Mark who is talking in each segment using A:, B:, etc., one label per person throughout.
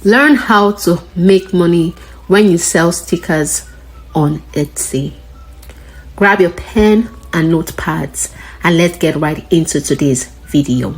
A: Learn how to make money when you sell stickers on Etsy. Grab your pen and notepads and let's get right into today's video.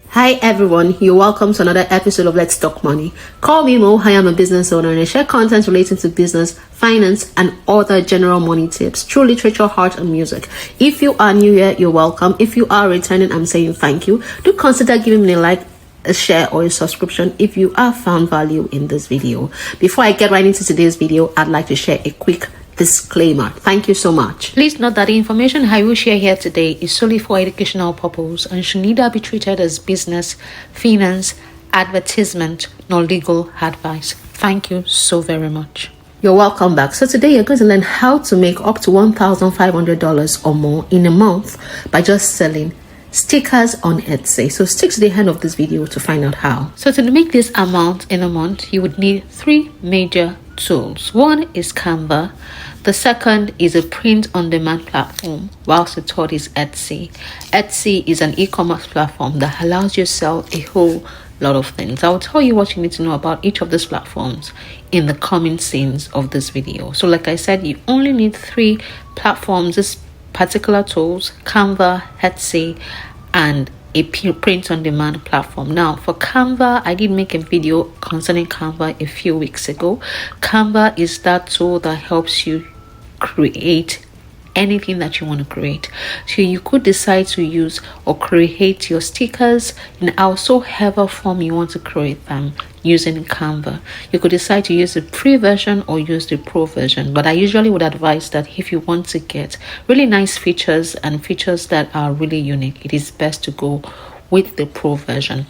A: Hi everyone, you're welcome to another episode of Let's Talk Money. Call me Mo. I am a business owner and I share content relating to business, finance, and other general money tips through literature, art, and music. If you are new here, you're welcome. If you are returning, I'm saying thank you. Do consider giving me a like, a share, or a subscription if you have found value in this video. Before I get right into today's video, I'd like to share a quick disclaimer. Thank you so much. Please note that the information I will share here today is solely for educational purpose and should neither be treated as business, finance, advertisement, nor legal advice. Thank you so very much. You're welcome back. So today you're going to learn how to make up to $1,500 or more in a month by just selling stickers on Etsy. So stick to the end of this video to find out how. So to make this amount in a month, you would need three major tools. One is Canva, the second is a print-on-demand platform, whilst the third is Etsy. Etsy is an e-commerce platform that allows you to sell a whole lot of things. I'll tell you what you need to know about each of these platforms in the coming scenes of this video. So like I said, you only need three platforms, this particular tools: Canva, Etsy, and a print-on-demand platform. Now for Canva, I did make a video concerning Canva a few weeks ago. Canva is that tool that helps you create anything that you want to create. So you could decide to use or create your stickers in howsoever form you want to create them using Canva. You could decide to use the free version or use the pro version, but I usually would advise that if you want to get really nice features and features that are really unique, it is best to go with the pro version.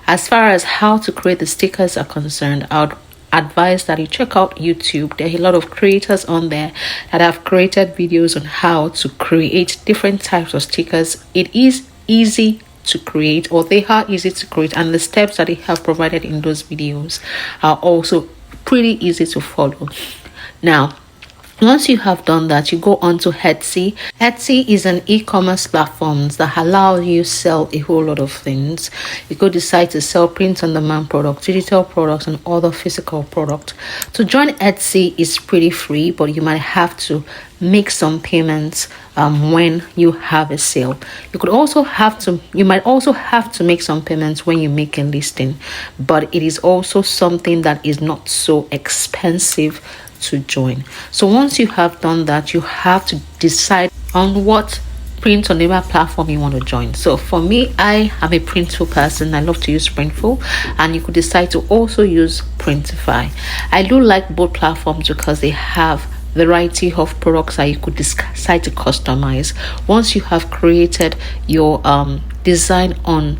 A: As far as how to create the stickers are concerned, I would advise that you check out YouTube. There are a lot of creators on there that have created videos on how to create different types of stickers. It is easy to create, or they are easy to create, and the steps that they have provided in those videos are also pretty easy to follow. Now once you have done that, you go on to Etsy. Etsy is an e-commerce platform that allows you to sell a whole lot of things. You could decide to sell print-on-demand products, digital products, and other physical products. To join Etsy is pretty free, but you might have to make some payments when you have a sale. You might also have to make some payments when you make a listing, but it is also something that is not so expensive to join. So once you have done that, you have to decide on what print-on-demand platform you want to join. So for me, I am a Printful person. I love to use Printful, and you could decide to also use Printify. I do like both platforms because they have variety of products that you could decide to customize. Once you have created your design on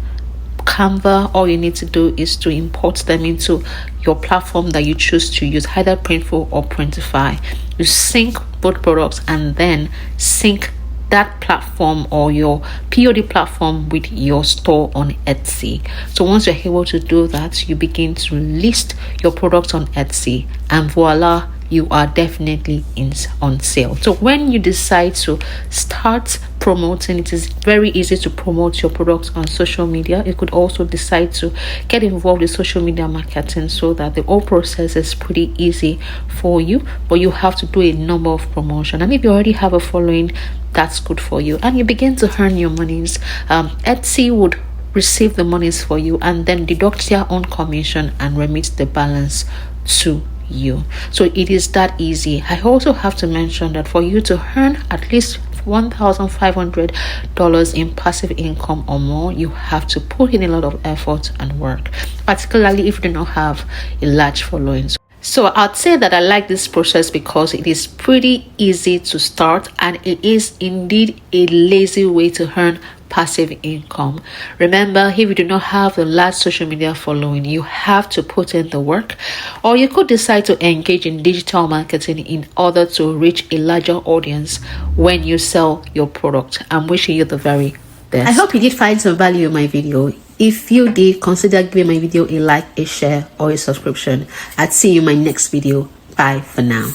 A: Canva, all you need to do is to import them into your platform that you choose to use, either Printful or Printify. You sync both products and then sync that platform or your POD platform with your store on Etsy. So once you're able to do that, you begin to list your products on Etsy, and voila, you are definitely on sale. So when you decide to start promoting, it is very easy to promote your products on social media. You could also decide to get involved in social media marketing so that the whole process is pretty easy for you, but you have to do a number of promotion. And if you already have a following, that's good for you, and you begin to earn your monies. Etsy would receive the monies for you and then deduct their own commission and remit the balance to you. So it is that easy. I also have to mention that for you to earn at least $1,500 in passive income or more, you have to put in a lot of effort and work, particularly if you do not have a large following. So I'd say that I like this process because it is pretty easy to start, and it is indeed a lazy way to earn passive income. Remember, if you do not have a large social media following, you have to put in the work, or you could decide to engage in digital marketing in order to reach a larger audience when you sell your product. I'm wishing you the very best. I hope you did find some value in my video. If you did, consider giving my video a like, a share, or a subscription. I'd see you in my next video. Bye for now.